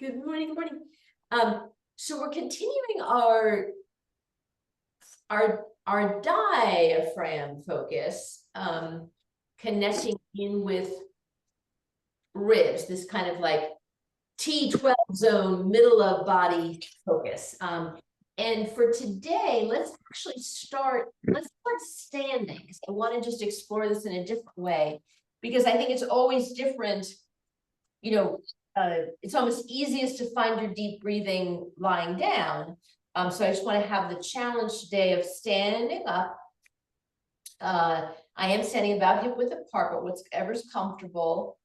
Good morning, good morning. So we're continuing our diaphragm focus, connecting in with ribs, this kind of like T12 zone, middle of body focus. And for today, let's start standing, because I want to just explore this in a different way, because I think it's always different, you know. It's almost easiest to find your deep breathing lying down. So I just want to have the challenge today of standing up. I am standing about hip width apart, but whatever's comfortable,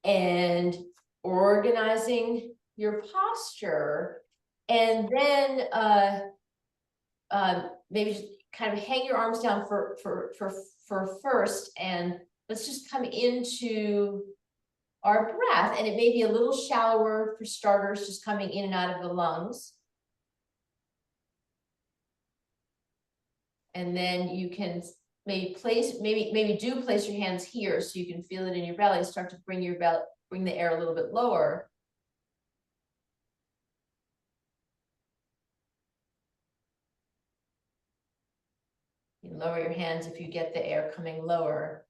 and organizing your posture. And then maybe just kind of hang your arms down for first, and let's just come into our breath. And it may be a little shallower for starters, just coming in and out of the lungs. And then you can maybe place your hands here so you can feel it in your belly. Start to bring the air a little bit lower. You lower your hands if you get the air coming lower.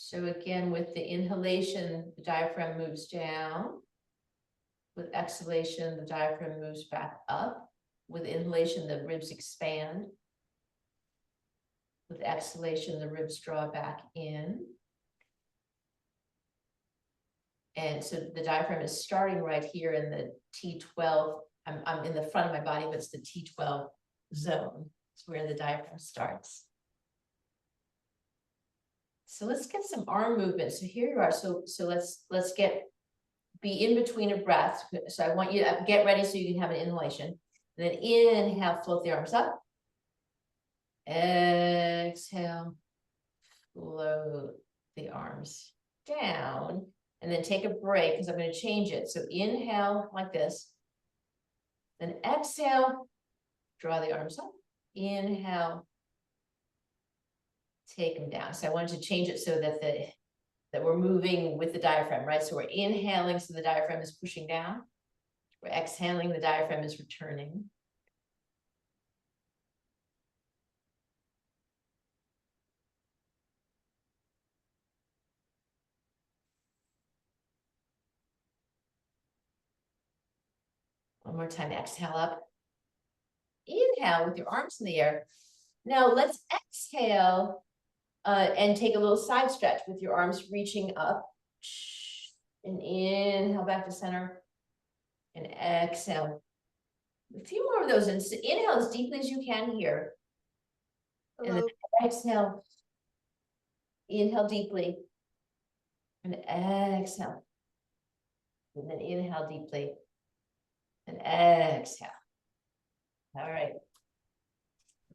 So again, with the inhalation, the diaphragm moves down. With exhalation, the diaphragm moves back up. With inhalation, the ribs expand. With exhalation, the ribs draw back in. And so the diaphragm is starting right here in the T12. I'm in the front of my body, but it's the T12 zone. It's where the diaphragm starts. So let's get some arm movement. So here you are. So let's be in between a breath. So I want you to get ready so you can have an inhalation. And then inhale, float the arms up. Exhale, float the arms down. And then take a break, because I'm going to change it. So inhale like this. Then exhale, draw the arms up. Inhale, take them down. So I wanted to change it so that we're moving with the diaphragm, right? So we're inhaling, so the diaphragm is pushing down. We're exhaling, the diaphragm is returning. One more time, exhale up. Inhale with your arms in the air. Now let's exhale and take a little side stretch with your arms reaching up. And inhale back to center. And exhale. A few more of those. And inhale as deeply as you can here. And then exhale. Inhale deeply. And exhale. And then inhale deeply. And exhale. All right.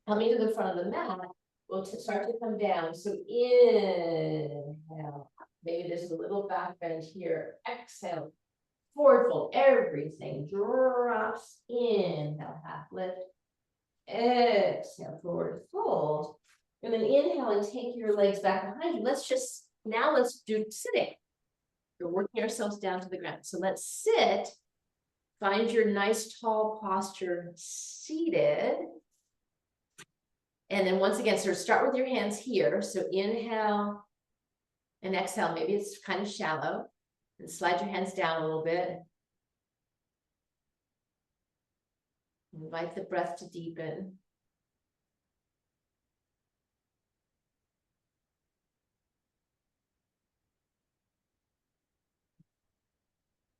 Coming to the front of the mat, we'll start to come down. So inhale. Maybe there's a little back bend here. Exhale. Forward fold. Everything drops. Inhale, half lift. Exhale, forward fold. And then inhale and take your legs back behind you. Let's do sitting. We're working ourselves down to the ground. So let's sit. Find your nice tall posture seated. And then once again, sort of start with your hands here. So inhale and exhale. Maybe it's kind of shallow. And slide your hands down a little bit. Invite the breath to deepen.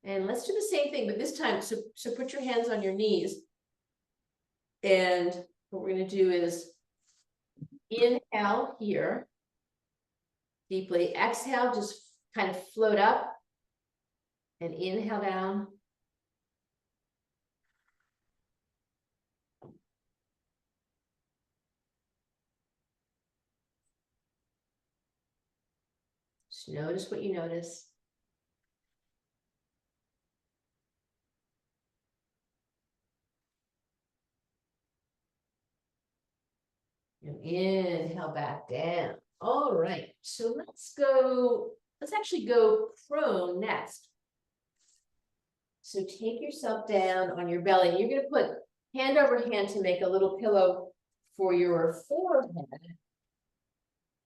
And let's do the same thing, but this time, so put your hands on your knees. And what we're going to do is inhale here deeply. Exhale, just kind of float up. And inhale down. Just notice what you notice. And inhale back down. All right, so let's actually go prone next. So take yourself down on your belly. You're gonna put hand over hand to make a little pillow for your forehead.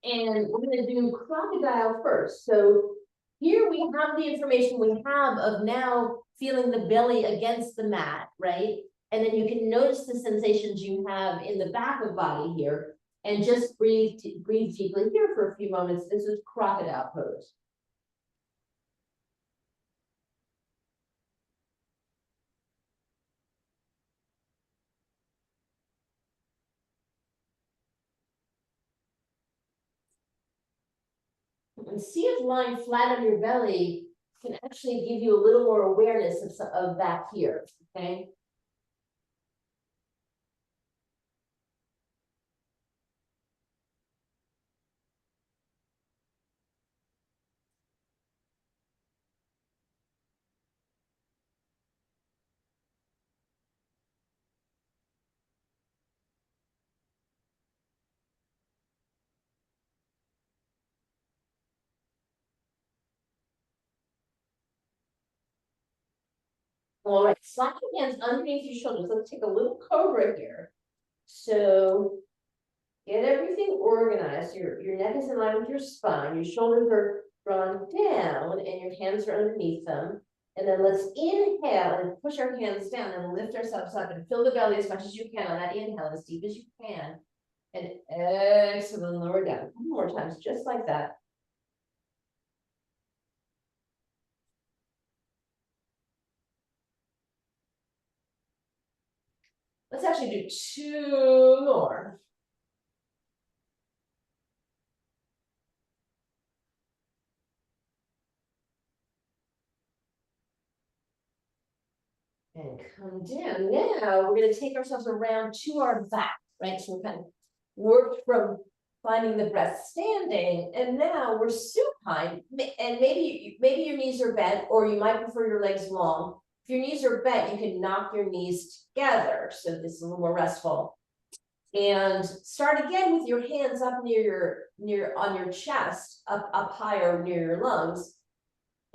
And we're gonna do crocodile first. So here we have the information we have of now feeling the belly against the mat, right? And then you can notice the sensations you have in the back of body here, and just breathe deeply here for a few moments. This is crocodile pose. And see if lying flat on your belly can actually give you a little more awareness of that here, okay? All right, slap your hands underneath your shoulders. Let's take a little cobra here. So get everything organized. Your neck is in line with your spine. Your shoulders are drawn down and your hands are underneath them. And then let's inhale and push our hands down and lift ourselves up and fill the belly as much as you can on that inhale, as deep as you can. And exhale and lower down. A couple more times, just like that. Let's actually do 2 more. And come down. Now we're going to take ourselves around to our back, right? So we kind of worked from finding the breath standing, and now we're supine. And maybe your knees are bent, or you might prefer your legs long. If your knees are bent, you can knock your knees together, so this is a little more restful. And start again with your hands up on your chest, up higher near your lungs,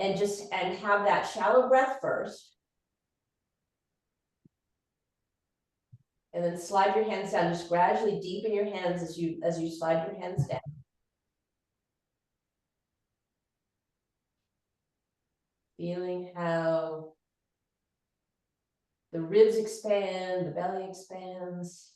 and have that shallow breath first. And then slide your hands down. Just gradually deepen your hands as you slide your hands down. Feeling how the ribs expand, the belly expands.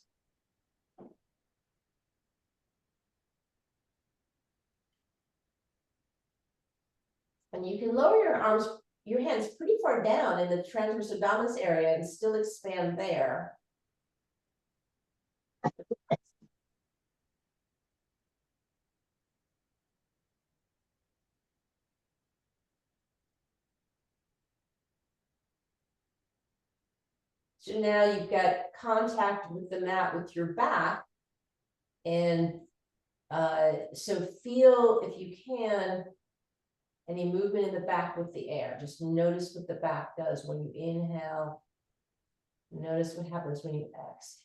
And you can lower your hands pretty far down in the transverse abdominis area and still expand there. So now you've got contact with the mat with your back. And so feel, if you can, any movement in the back with the air. Just notice what the back does when you inhale. Notice what happens when you exhale.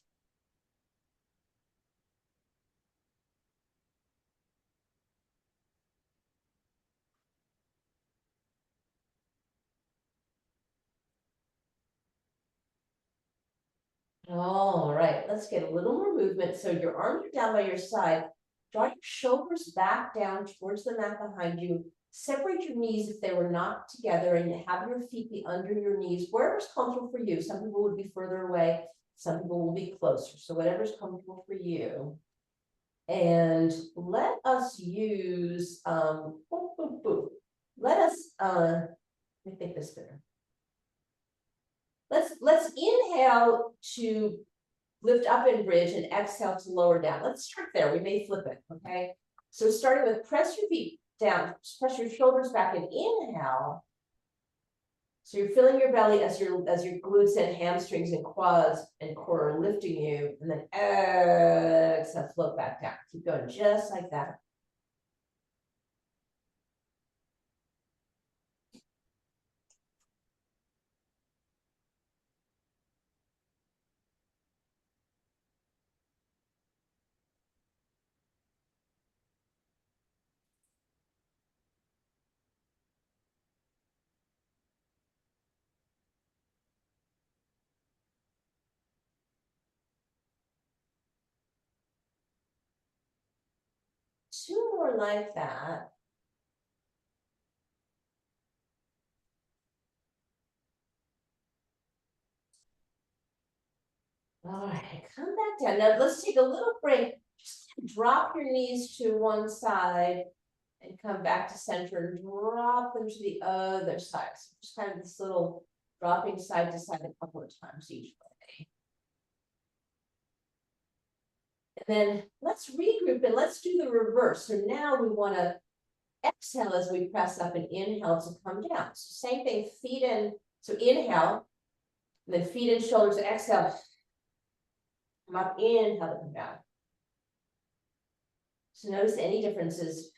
All right, let's get a little more movement. So your arms are down by your side. Draw your shoulders back down towards the mat behind you. Separate your knees if they were not together, and have your feet be under your knees, wherever's comfortable for you. Some people would be further away, some people will be closer. So whatever's comfortable for you. And let us use, let us, let me think this through. Let's inhale to lift up in bridge and exhale to lower down. Let's start there. We may flip it, okay? So starting with press your feet down, press your shoulders back and inhale. So you're filling your belly as your glutes and hamstrings and quads and core are lifting you, and then exhale, float back down. Keep going just like that. more like that. All right, come back down. Now let's take a little break. Just drop your knees to one side and come back to center and drop them to the other side. So just kind of this little dropping side to side a couple of times each way. And then let's regroup and let's do the reverse. So now we want to exhale as we press up and inhale to come down. So same thing, feet in. So inhale, and then feet and shoulders, exhale. Come up, inhale to come down. So notice any differences.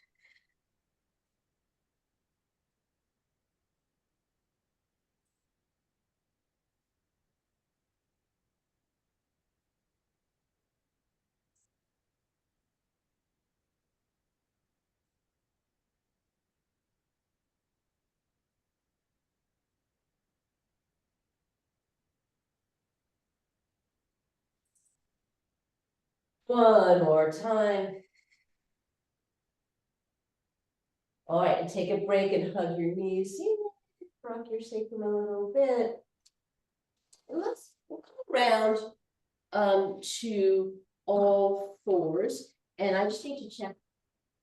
One more time. All right, and take a break and hug your knees. See, rock your sacrum a little bit. And we'll come around to all fours. And I just need to check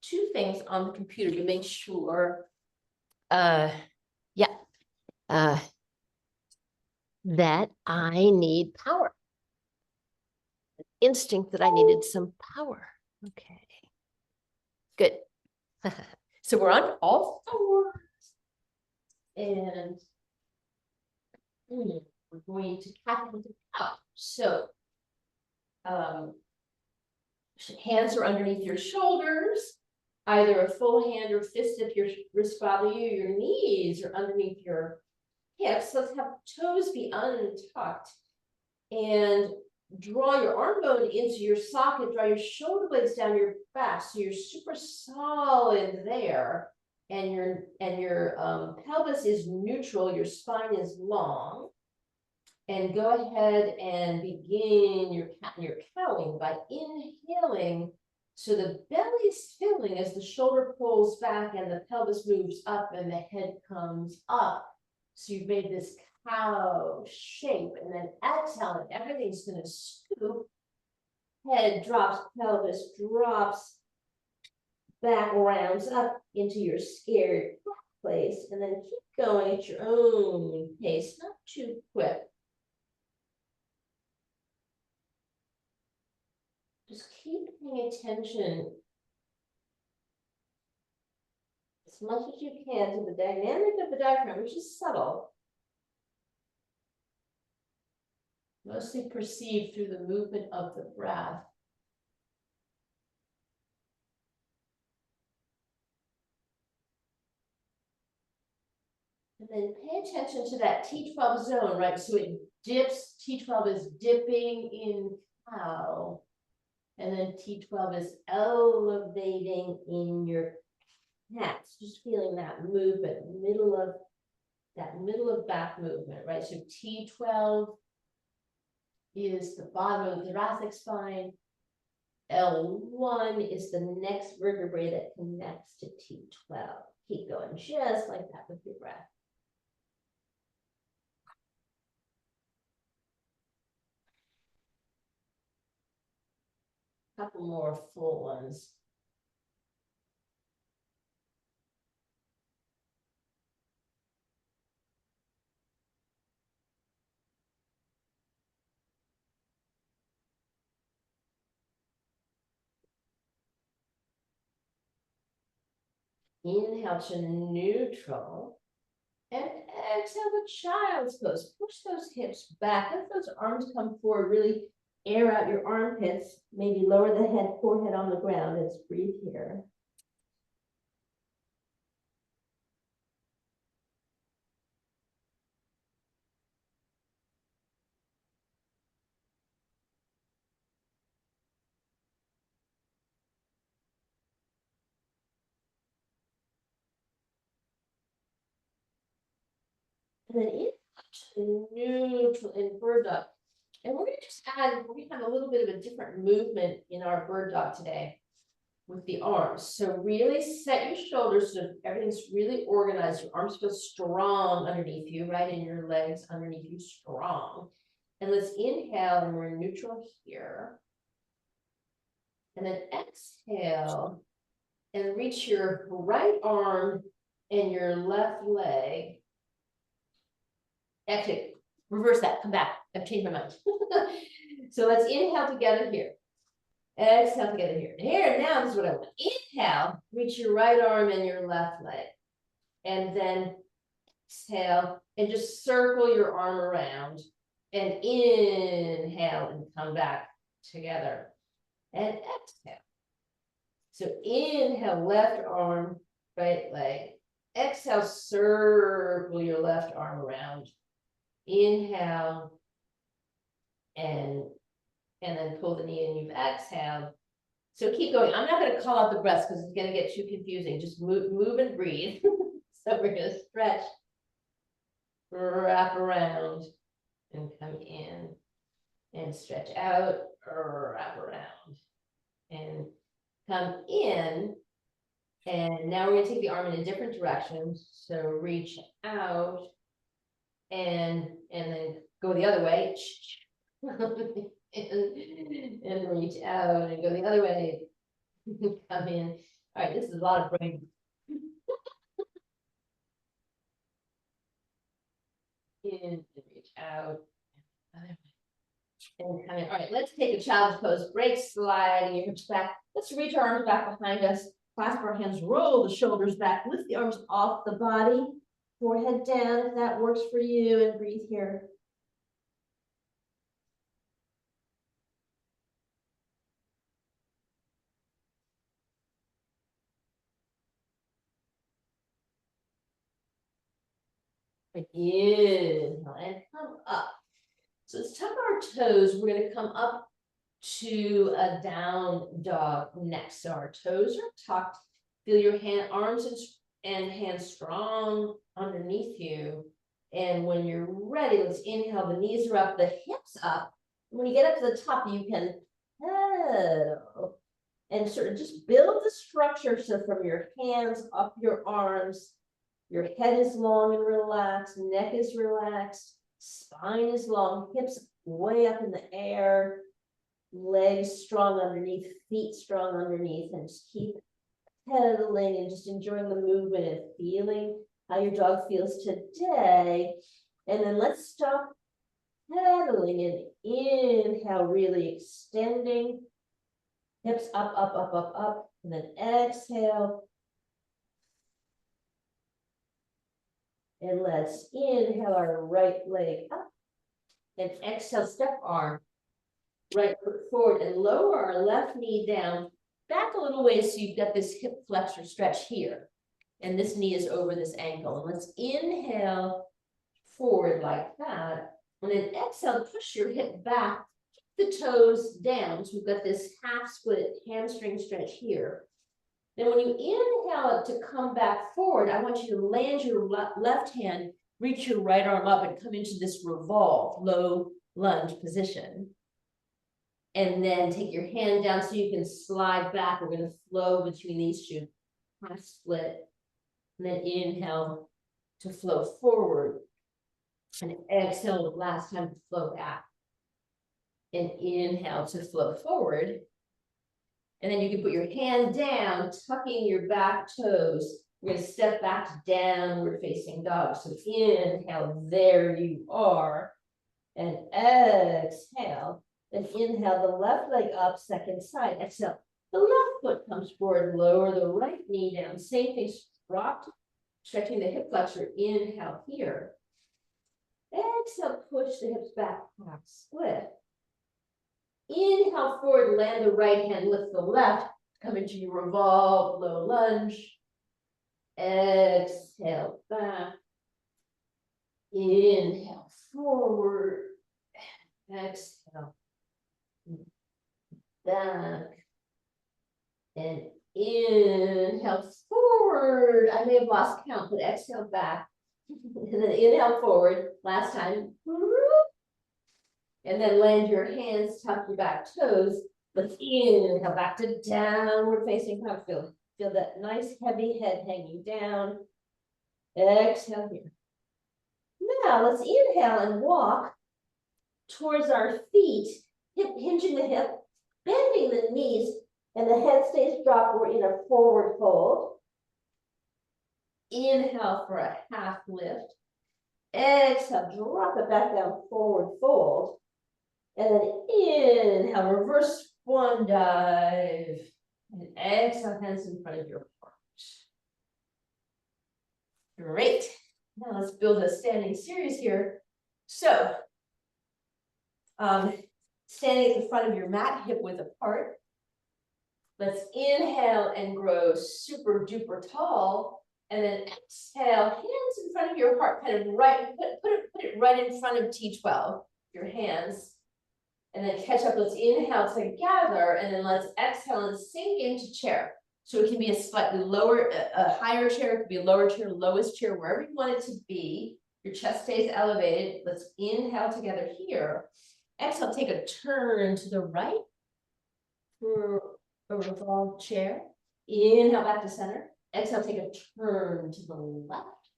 two things on the computer to make sure that I need power. Instinct that I needed some power. Okay, good. So we're on all fours, and we're going to tap into power. So hands are underneath your shoulders, either a full hand or fist if your wrists bother you. Your knees are underneath your hips. Let's have toes be untucked, and draw your arm bone into your socket, draw your shoulder blades down your back, so you're super solid there, and your pelvis is neutral, your spine is long. And go ahead and begin your cowling by inhaling, so the belly's filling as the shoulder pulls back and the pelvis moves up and the head comes up. So you've made this cow shape, and then exhale, and everything's going to scoop. Head drops, pelvis drops, back rounds up into your scared place, and then keep going at your own pace, not too quick. Just keep paying attention as much as you can to the dynamic of the diaphragm, which is subtle. Mostly perceived through the movement of the breath. And then pay attention to that T12 zone, right? So it dips, T12 is dipping in cow. And then T12 is elevating in your cat. Just feeling that movement, middle of back movement, right? So T12 is the bottom of the thoracic spine. L1 is the next vertebrae that connects to T12. Keep going just like that with your breath. Couple more full ones. Inhale to neutral. And exhale to child's pose. Push those hips back. Let those arms come forward. Really air out your armpits. Maybe lower the head, forehead on the ground. Let's breathe here. And then inhale to neutral in bird dog. And we're going to just add, we have a little bit of a different movement in our bird dog today. with the arms. So really set your shoulders so everything's really organized. Your arms feel strong underneath you, right? And your legs underneath you strong. And let's inhale, and we're in neutral here. And then exhale and reach your right arm and your left leg. Actually, reverse that, come back. I've changed my mind. So let's inhale together here. Exhale together here. Here, now this is what I want. Inhale, reach your right arm and your left leg. And then exhale and just circle your arm around. And inhale and come back together. And exhale. So inhale, left arm, right leg. Exhale, circle your left arm around. Inhale. And then pull the knee, and you've exhaled. So keep going. I'm not going to call out the breaths because it's going to get too confusing. Just move and breathe. So we're going to stretch, wrap around, and come in, and stretch out, wrap around, and come in. And now we're going to take the arm in a different direction. So reach out, and then go the other way. and reach out and go the other way. Come in. All right, this is a lot of brain. In and reach out. And come in. All right, let's take a child's pose. Break, sliding your hips back. Let's reach our arms back behind us. Clasp our hands, roll the shoulders back, lift the arms off the body, forehead down if that works for you, and breathe here. Inhale and come up. So let's tuck our toes. We're going to come up to a down dog next. So our toes are tucked. Feel your arms and hands strong underneath you. And when you're ready, let's inhale. The knees are up, the hips up. When you get up to the top, you can pedal and sort of just build the structure. So from your hands up your arms, your head is long and relaxed, neck is relaxed, spine is long, hips way up in the air, legs strong underneath, feet strong underneath, and just keep pedaling and just enjoying the movement and feeling how your dog feels today. And then let's stop pedaling and inhale, really extending, hips up, up, up, up, up, and then exhale. And let's inhale our right leg up and exhale, step arm, right foot forward and lower our left knee down, back a little ways so you've got this hip flexor stretch here. And this knee is over this ankle. And let's inhale forward like that. And then exhale, push your hip back, keep the toes down. So we've got this half split hamstring stretch here. Then when you inhale up to come back forward, I want you to land your left hand, reach your right arm up and come into this revolve, low lunge position. And then take your hand down so you can slide back. We're going to flow between these two, half split. And then inhale to flow forward. And exhale the last time to flow back. And inhale to flow forward. And then you can put your hand down, tucking your back toes. We're going to step back to downward facing dog. So inhale, there you are. And exhale. Then inhale the left leg up, second side. Exhale, the left foot comes forward, lower the right knee down. Same thing, dropped, stretching the hip flexor. Inhale here. Exhale, push the hips back, half split. Inhale forward, land the right hand, lift the left, come into your revolve, low lunge. Exhale back. Inhale forward. Exhale back. And inhale forward. I may have lost count, but exhale back. And then inhale forward. Last time. And then land your hands, tuck your back toes, Let's inhale back to downward facing dog. Feel that nice heavy head hanging down. Exhale here. Now let's inhale and walk towards our feet, hinging the hip, bending the knees, and the head stays dropped. We're in a forward fold. Inhale for a half lift. Exhale, drop it back down, forward fold. And then inhale, reverse one dive. And exhale, hands in front of your heart. Great. Now let's build a standing series here. So, standing at the front of your mat, hip width apart. Let's inhale and grow super duper tall. And then exhale, hands in front of your heart, kind of right, put it right in front of T12, your hands. And then catch up, let's inhale together, and then let's exhale and sink into chair. So it can be a slightly lower, a higher chair, it could be a lower chair, lowest chair, wherever you want it to be. Your chest stays elevated. Let's inhale together here. Exhale, take a turn to the right for a revolved chair. Inhale back to center. Exhale, take a turn to the left.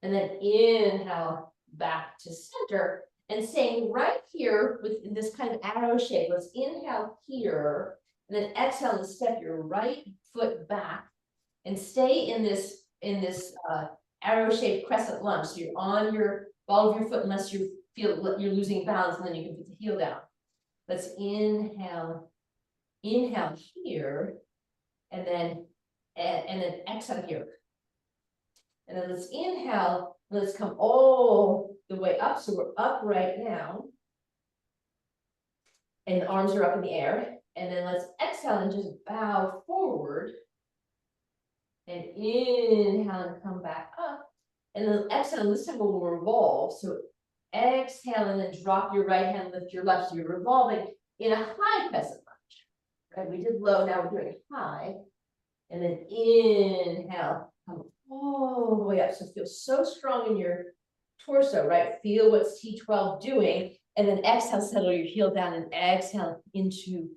And then inhale back to center. And staying right here with this kind of arrow shape. Let's inhale here. And then exhale and step your right foot back. And stay in this arrow-shaped crescent lunge. So you're on your ball of your foot unless you feel you're losing balance, and then you can put the heel down. Let's inhale here, and then exhale here. And then let's inhale, let's come all the way up. So we're upright now. And the arms are up in the air. And then let's exhale and just bow forward. And inhale and come back up. And then exhale, and this time we'll revolve. So exhale and then drop your right hand, lift your left. So you're revolving in a high crescent lunge. Right? We did low, now we're doing high. And then inhale, come all the way up. So feel so strong in your torso, right? Feel what's T12 doing. And then exhale, settle your heel down and exhale into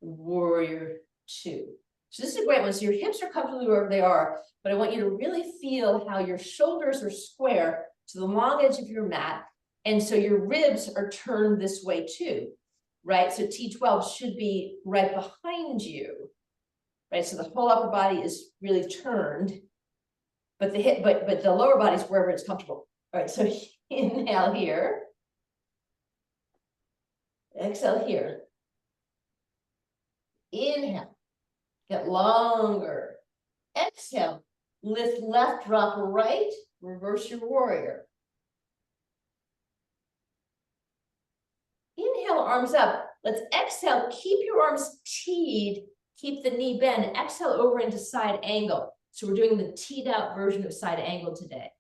warrior two. So this is a great one. So your hips are comfortably wherever they are, but I want you to really feel how your shoulders are square to the long edge of your mat. And so your ribs are turned this way too, right? So T12 should be right behind you, right? So the whole upper body is really turned, but the hip, but the lower body is wherever it's comfortable. All right, so inhale here. Exhale here. Inhale. Get longer. Exhale. Lift left, drop right. Reverse your warrior. Inhale, arms up. Let's exhale. Keep your arms teed. Keep the knee bend. Exhale over into side angle. So we're doing the teed out version of side angle today.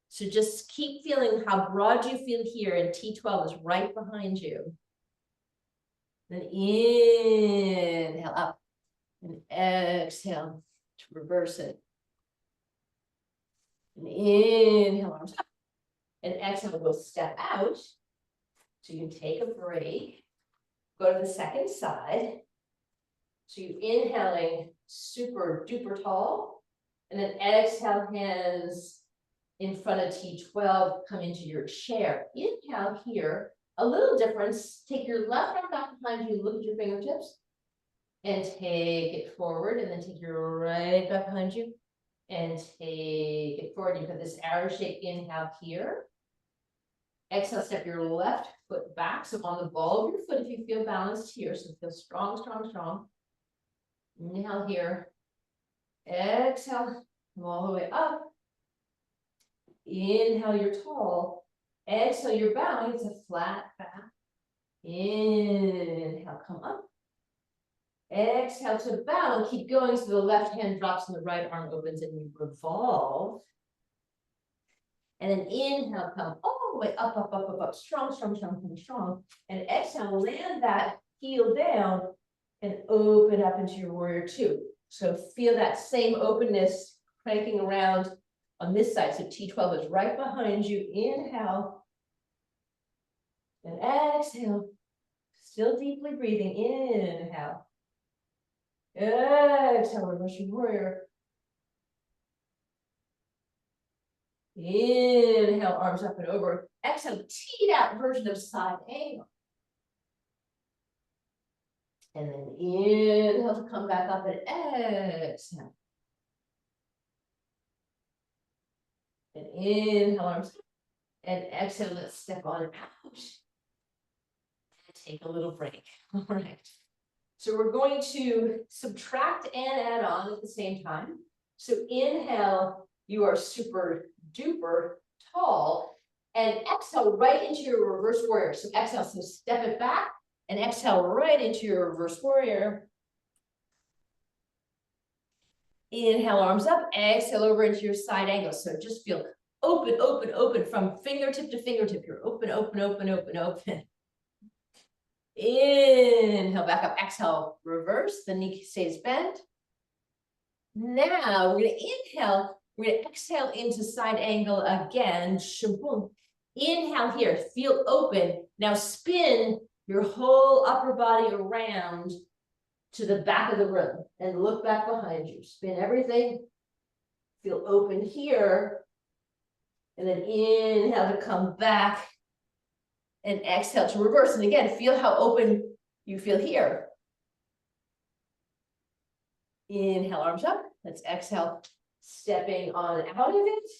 So just keep feeling how broad you feel here, and T12 is right behind you. Then inhale up. And exhale to reverse it. And inhale, arms up. And exhale, we'll step out. So you can take a break. Go to the second side. So you're inhaling super duper tall. And then exhale, hands in front of T12, come into your chair. Inhale here. A little difference. Take your left arm back behind you, look at your fingertips. And take it forward, and then take your right back behind you and take it forward. You've got this arrow shape inhale here. Exhale, step your left foot back. So on the ball of your foot, if you feel balanced here. So feel strong, strong, strong. Inhale here. Exhale, come all the way up. Inhale, you're tall. Exhale, you're bowing. It's a flat back. Inhale, come up. Exhale to bow and keep going so the left hand drops and the right arm opens and you revolve. And then inhale, come all the way up, up, up, up, up. Strong, strong, strong, strong, strong. And exhale, land that heel down and open up into your warrior two. So feel that same openness cranking around on this side. So T12 is right behind you. Inhale. And exhale. Still deeply breathing. Inhale. Exhale, reverse your warrior. Inhale, arms up and over. Exhale, teed out version of side angle. And then inhale to come back up and exhale. And inhale, arms up. And exhale, let's step on out. And take a little break. All right. So we're going to subtract and add on at the same time. So inhale, you are super duper tall. And exhale right into your reverse warrior. So exhale, so step it back and exhale right into your reverse warrior. Inhale, arms up, exhale over into your side angle. So just feel open, open, open from fingertip to fingertip. You're open, open, open, open, open. Inhale, back up, exhale, reverse, the knee stays bent. Now we're gonna inhale, we're gonna exhale into side angle again. Shaboom. Inhale here, feel open. Now spin your whole upper body around to the back of the room and look back behind you. Spin everything, feel open here. And then inhale to come back and exhale to reverse. And again, feel how open you feel here. Inhale, arms up. Let's exhale, stepping on out of it.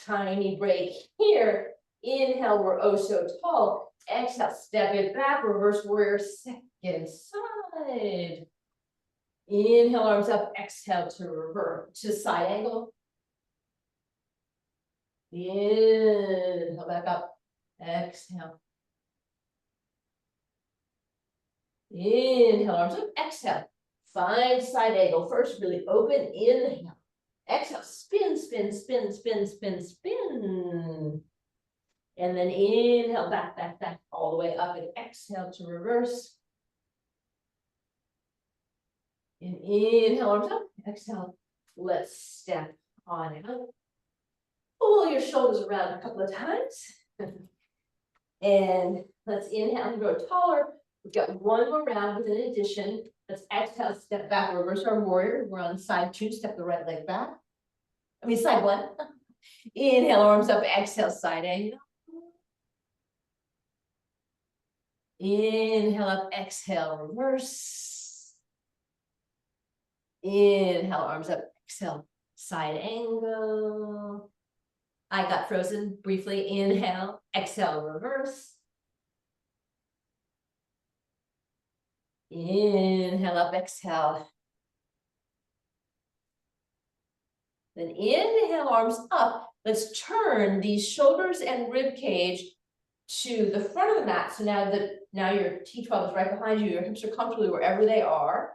Tiny break here. Inhale, we're oh so tall. Exhale, step it back, reverse warrior, second side. Inhale, arms up, exhale to reverse, to side angle. Inhale, back up, exhale. Inhale, arms up, exhale. Find side angle. First, really open, inhale. Exhale, spin, spin, spin, spin, spin, spin. And then inhale, back, back, back, all the way up and exhale to reverse. And inhale, arms up, exhale. Let's step on out. Pull your shoulders around a couple of times. And let's inhale and grow taller. We've got one more round with an addition. Let's exhale, step back, reverse our warrior. We're on side two, step the right leg back. Side one. Inhale, arms up, exhale, side angle. Inhale up, exhale, reverse. Inhale, arms up, exhale, side angle. I got frozen briefly. Inhale, exhale, reverse. Inhale up, exhale. Then inhale, arms up. Let's turn these shoulders and rib cage to the front of the mat. So now your T12 is right behind you. Your hips are comfortably wherever they are.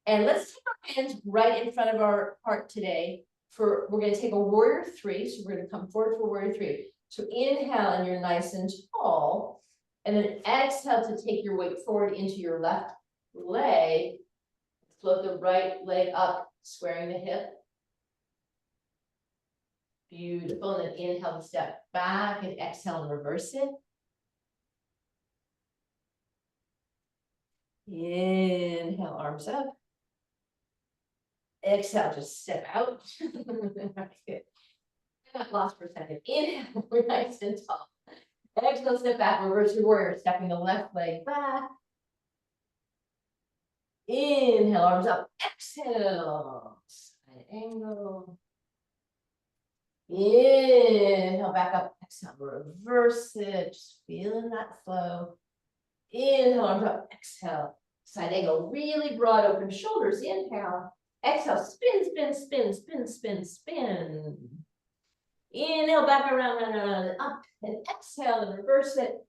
And let's take our hands right in front of our heart today. We're going to take a warrior three. So we're going to come forward for warrior three. So inhale and you're nice and tall. And then exhale to take your weight forward into your left leg. Float the right leg up, squaring the hip. Beautiful. And then inhale to step back and exhale and reverse it. Inhale, arms up. Exhale, just step out. I got lost for a second. Inhale, we're nice and tall. Exhale, step back, reverse your warrior, stepping the left leg back. Inhale, arms up. Exhale, side angle. Inhale, back up. Exhale, reverse it. Just feeling that flow. Inhale, arms up. Exhale, side angle. Really broad open shoulders. Inhale. Exhale, spin, spin, spin, spin, spin, spin. Inhale, back around, round, round, and up. And exhale and reverse it.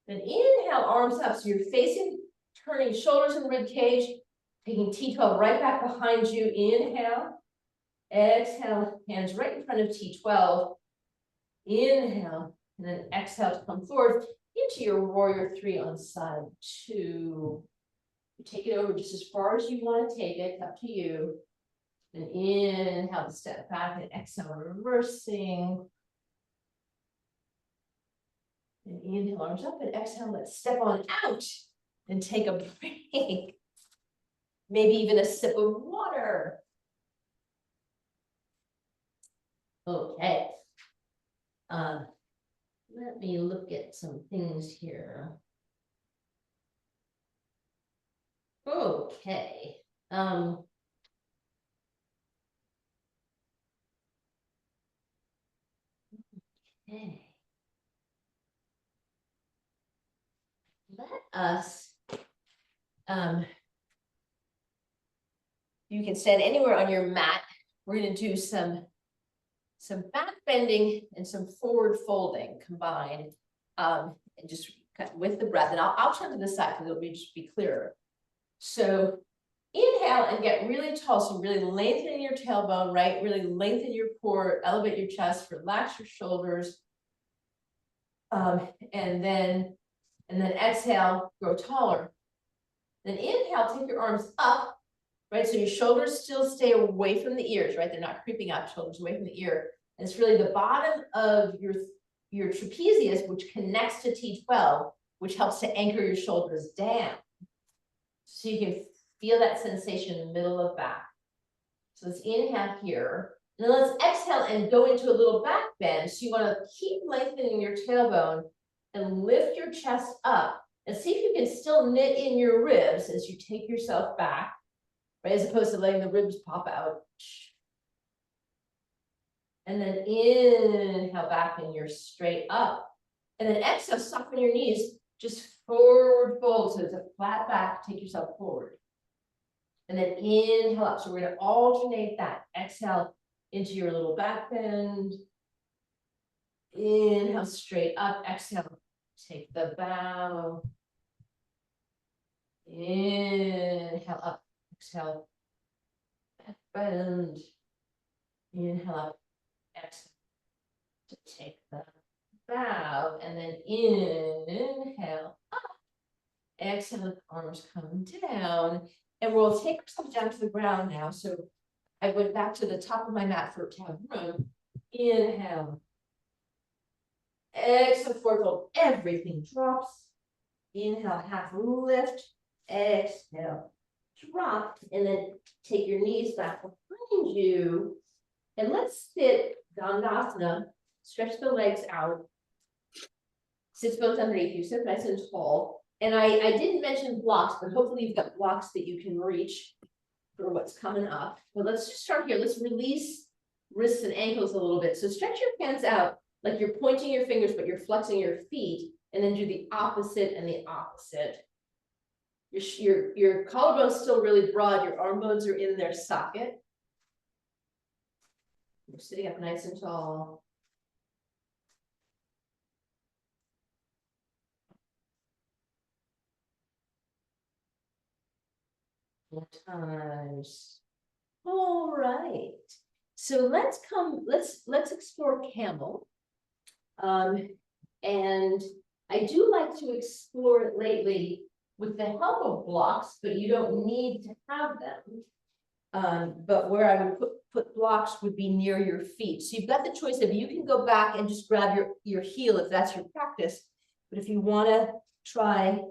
Then inhale, arms up. So you're facing, turning shoulders and rib cage. Taking T12 right back behind you. Inhale. Exhale, hands right in front of T12. Inhale. And then exhale to come forward into your warrior three on side two. You take it over just as far as you want to take it, up to you. And inhale to step back and exhale, reversing. And inhale, arms up, and exhale, let's step on out and take a break. Maybe even a sip of water. Okay. Let me look at some things here. Okay. Okay. Let us, you can stand anywhere on your mat. We're going to do some back bending and some forward folding combined, and just with the breath. And I'll turn to the side because it'll just be clearer. So inhale and get really tall. So really lengthen your tailbone, right? Really lengthen your core, elevate your chest, relax your shoulders. And then exhale, grow taller. Then inhale, take your arms up, right? So your shoulders still stay away from the ears, right? They're not creeping up, shoulders away from the ear. And it's really the bottom of your trapezius, which connects to T12, which helps to anchor your shoulders down. So you can feel that sensation in the middle of back. So let's inhale here. And then let's exhale and go into a little back bend. So you want to keep lengthening your tailbone and lift your chest up. And see if you can still knit in your ribs as you take yourself back, right? As opposed to letting the ribs pop out. And then inhale back and you're straight up. And then exhale, soften your knees, just forward fold. So it's a flat back, take yourself forward. And then inhale up. So we're going to alternate that. Exhale into your little back bend. Inhale straight up. Exhale, take the bow. Inhale up. Exhale, back bend. Inhale up. Exhale to take the bow. And then inhale up. Exhale, arms come down. And we'll take ourselves down to the ground now. So I went back to the top of my mat for to have room. Inhale. Exhale, forward fold. Everything drops. Inhale, half lift. Exhale, drop. And then take your knees back behind you. And let's sit Dandasana. Stretch the legs out. Sit bones underneath you. Sit nice and tall. And I didn't mention blocks, but hopefully you've got blocks that you can reach for what's coming up. But let's just start here. Let's release wrists and ankles a little bit. So stretch your hands out like you're pointing your fingers, but you're flexing your feet, and then do the opposite and the opposite. Your collarbone's still really broad. Your arm bones are in their socket. You're sitting up nice and tall. More times. All right. So let's explore camel. And I do like to explore it lately with the help of blocks, but you don't need to have them. But where I would put blocks would be near your feet. So you've got the choice of, you can go back and just grab your heel if that's your practice. But if you want to try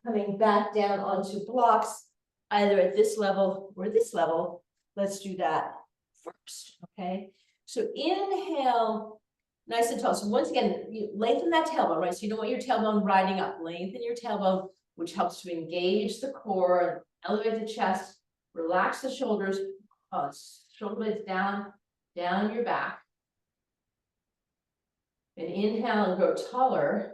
coming back down onto blocks, either at this level or this level, let's do that first, okay? So inhale, nice and tall. So once again, you lengthen that tailbone, right? So you don't want your tailbone riding up. Lengthen your tailbone, which helps to engage the core, elevate the chest, relax the shoulders, shoulder blades down your back. And inhale and grow taller.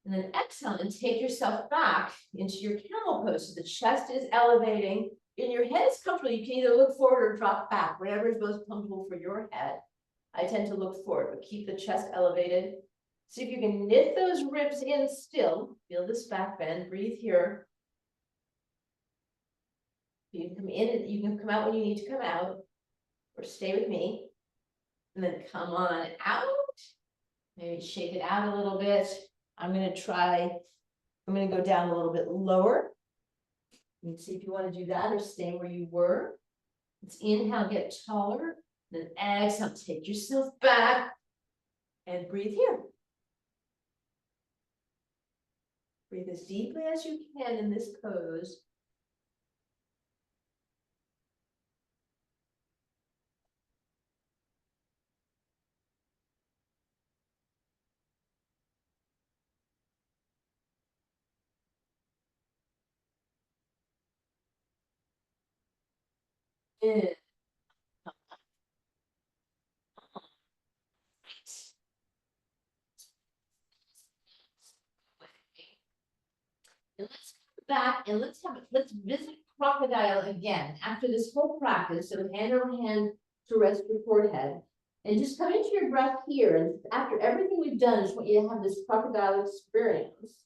And then exhale and take yourself back into your camel pose. So the chest is elevating and your head is comfortable. You can either look forward or drop back, whatever is most comfortable for your head. I tend to look forward, but keep the chest elevated. See if you can knit those ribs in still. Feel this back bend. Breathe here. You can come in, you can come out when you need to come out, or stay with me. And then come on out. Maybe shake it out a little bit. I'm going to go down a little bit lower. You can see if you want to do that or stay where you were. Let's inhale, get taller. Then exhale, take yourself back and breathe here. Breathe as deeply as you can in this pose. In. And let's come back and let's visit crocodile again after this whole practice. So hand over hand to rest your forehead. And just come into your breath here. And after everything we've done, I just want you to have this crocodile experience.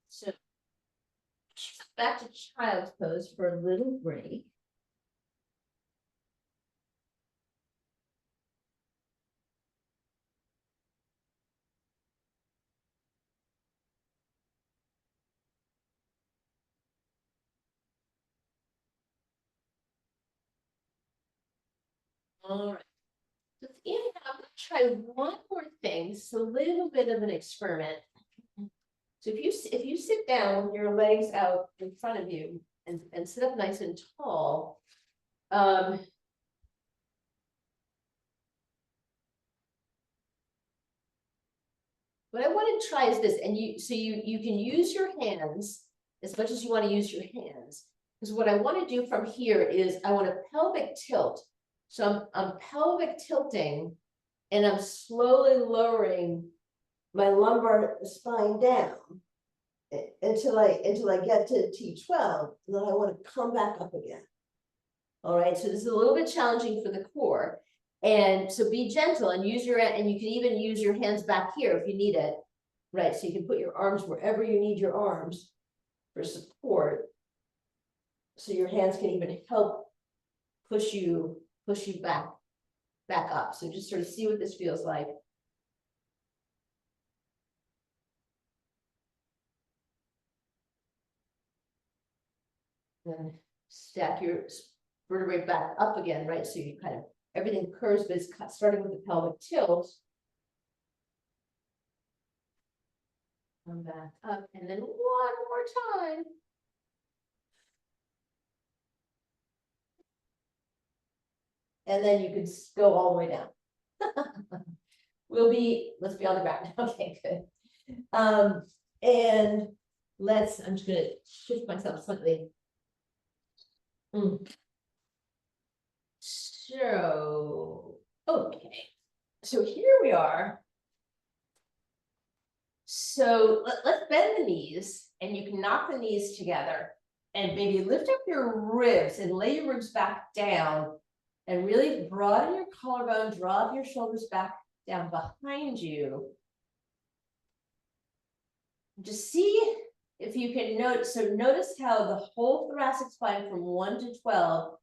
So back to child's pose for a little break. All right. So I'm going to try one more thing. It's a little bit of an experiment. So if you sit down with your legs out in front of you and sit up nice and tall, what I want to try is this, and you can use your hands as much as you want to use your hands. Because what I want to do from here is I want a pelvic tilt. So I'm pelvic tilting and I'm slowly lowering my lumbar spine down until I get to T12, and then I want to come back up again. All right, so this is a little bit challenging for the core. And so be gentle and use and you can even use your hands back here if you need it. Right, so you can put your arms wherever you need your arms for support. So your hands can even help push you back up. So just sort of see what this feels like. Then stack your vertebrae back up again, right? So you kind of, everything curves, but it's starting with the pelvic tilt. Come back up, and then one more time. And then you can go all the way down. Let's be on the ground. Okay, good. And I'm just gonna shift myself slightly. So, okay. So here we are. So let's bend the knees, and you can knock the knees together and maybe lift up your ribs and lay your ribs back down and really broaden your collarbone, draw your shoulders back down behind you. Just see if you can notice. So notice how the whole thoracic spine from 1 to 12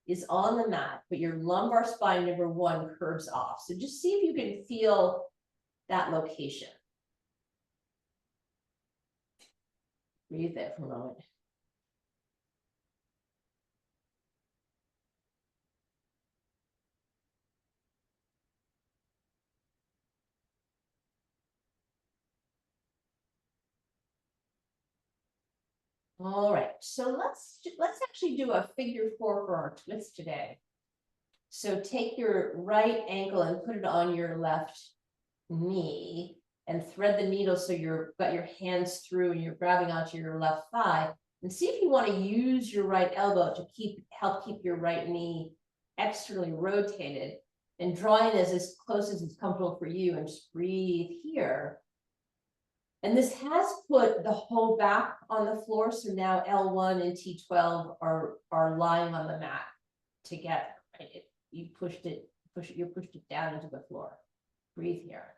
is on the mat, but your lumbar spine number 1 curves off. So just see if you can feel that location. Breathe there for a moment. All right, so let's actually do a figure 4 for our twist today. So take your right ankle and put it on your left knee and thread the needle so you've got your hands through and you're grabbing onto your left thigh, and see if you want to use your right elbow to help keep your right knee externally rotated, and drawing as close as it's comfortable for you, and just breathe here. And this has put the whole back on the floor. So now L1 and T12 are lying on the mat together. Right? you pushed it down into the floor. Breathe here.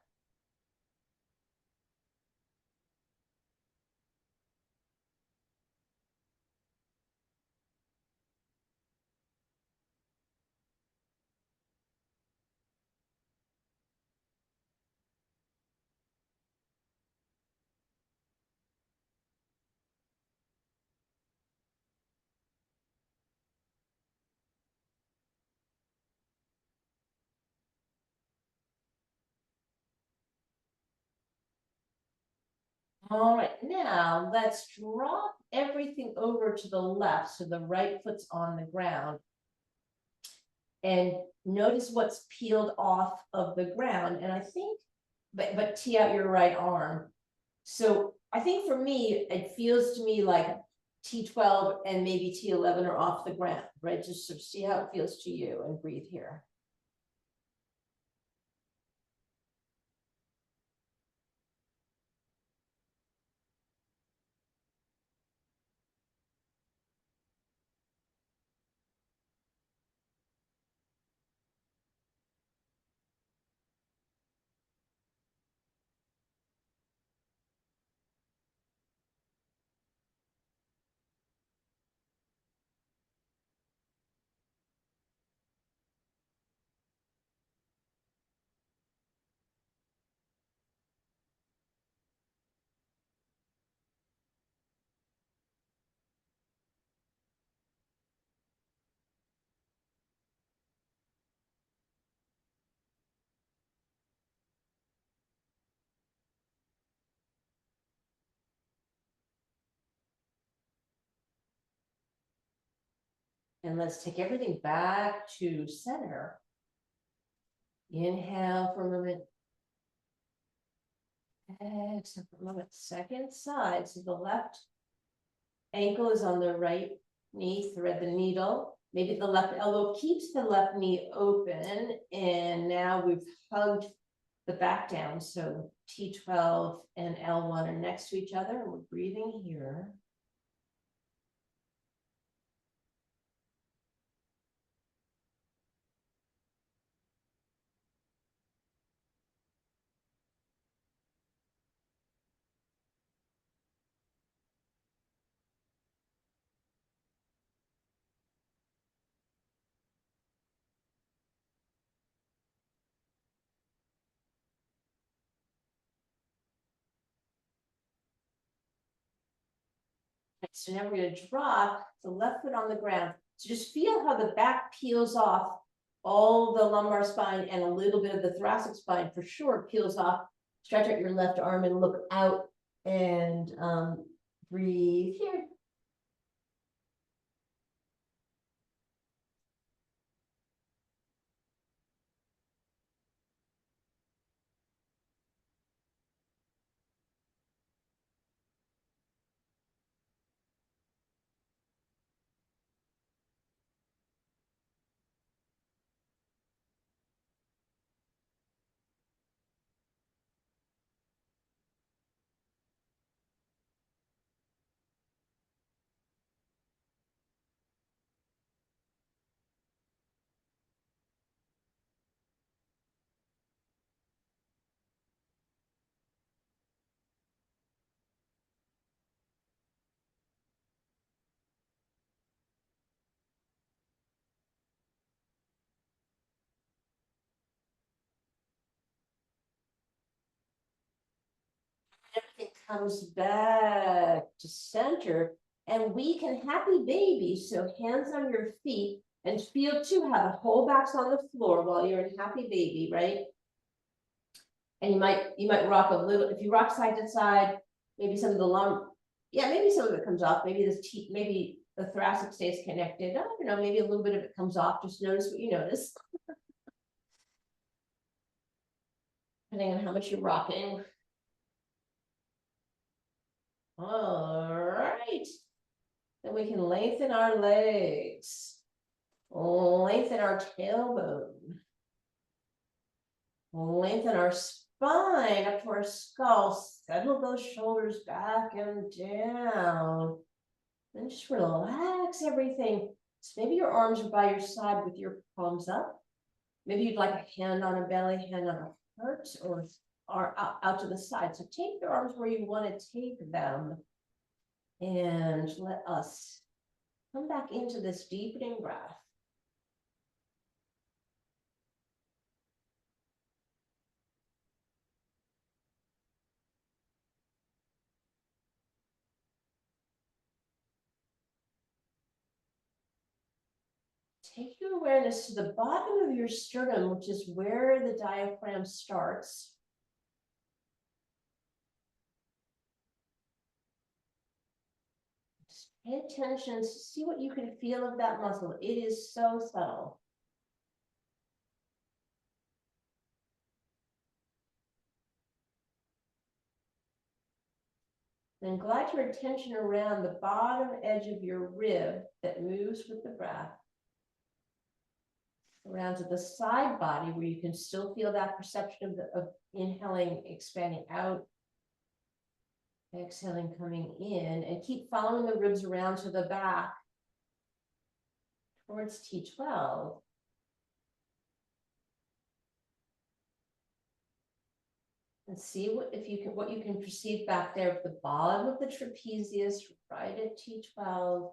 All right, now let's drop everything over to the left so the right foot's on the ground. And notice what's peeled off of the ground. And I think, but tee out your right arm. So I think for me, it feels to me like T12 and maybe T11 are off the ground, right? Just sort of see how it feels to you and breathe here. And let's take everything back to center. Inhale for a moment. Exhale for a moment. Second side. So the left ankle is on the right knee. Thread the needle. Maybe the left elbow keeps the left knee open. And now we've hugged the back down. So T12 and L1 are next to each other. And we're breathing here. So now we're going to drop the left foot on the ground. So just feel how the back peels off all the lumbar spine and a little bit of the thoracic spine for sure peels off. Stretch out your left arm and look out and breathe here. Everything comes back to center and we can happy baby. So hands on your feet and feel too how the whole back's on the floor while you're in happy baby, right? And you might rock a little, if you rock side to side, maybe some of the maybe some of it comes off, maybe maybe the thoracic stays connected. I don't know, maybe a little bit of it comes off. Just notice what you notice. Depending on how much you're rocking. All right. Then we can lengthen our legs. Lengthen our tailbone. Lengthen our spine up to our skull. Settle those shoulders back and down. Then just relax everything. So maybe your arms are by your side with your palms up. Maybe you'd like a hand on a belly, hand on a heart, or out to the side. So take your arms where you want to take them. And let us come back into this deepening breath. Take your awareness to the bottom of your sternum, which is where the diaphragm starts. Just pay attention to see what you can feel of that muscle. It is so subtle. Then glide your attention around the bottom edge of your rib that moves with the breath. Around to the side body where you can still feel that perception of inhaling, expanding out, exhaling, coming in, and keep following the ribs around to the back towards T12. And see what you can perceive back there at the bottom of the trapezius, right at T12.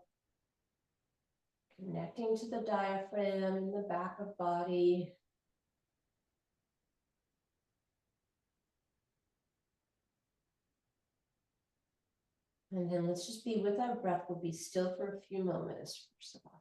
Connecting to the diaphragm in the back of body. And then let's just be with our breath. We'll be still for a few moments for Savasana.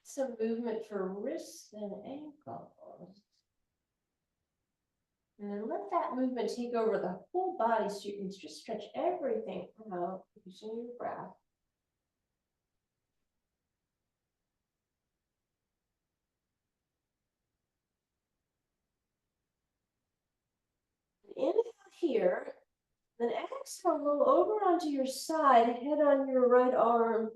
Some movement for wrists and ankles. And then let that movement take over the whole body so you can just stretch everything out using your breath. Inhale here, then exhale, roll over onto your side, head on your right arm,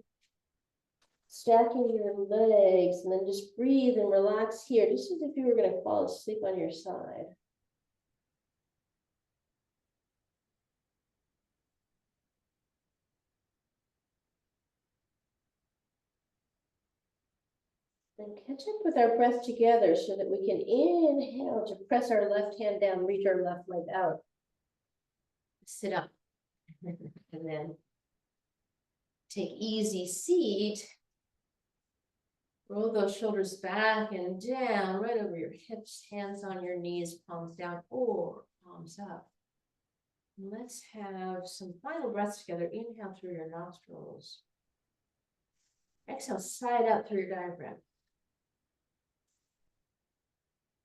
stacking your legs, and then just breathe and relax here, just as if you were going to fall asleep on your side. And catch up with our breath together so that we can inhale to press our left hand down, reach our left leg out. Sit up. And then take easy seat. Roll those shoulders back and down, right over your hips, hands on your knees, palms down or palms up. And let's have some final breaths together. Inhale through your nostrils. Exhale, side up through your diaphragm.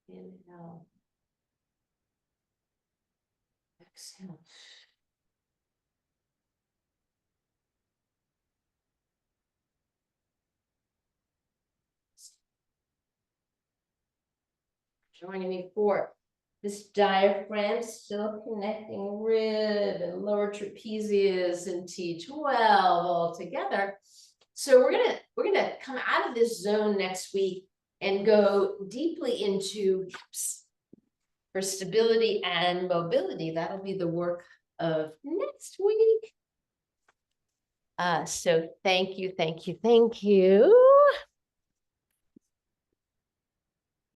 Inhale. Exhale. Joining me for this diaphragm, still connecting rib and lower trapezius and T12 all together. So we're gonna come out of this zone next week and go deeply into hips for stability and mobility. That'll be the work of next week. So thank you.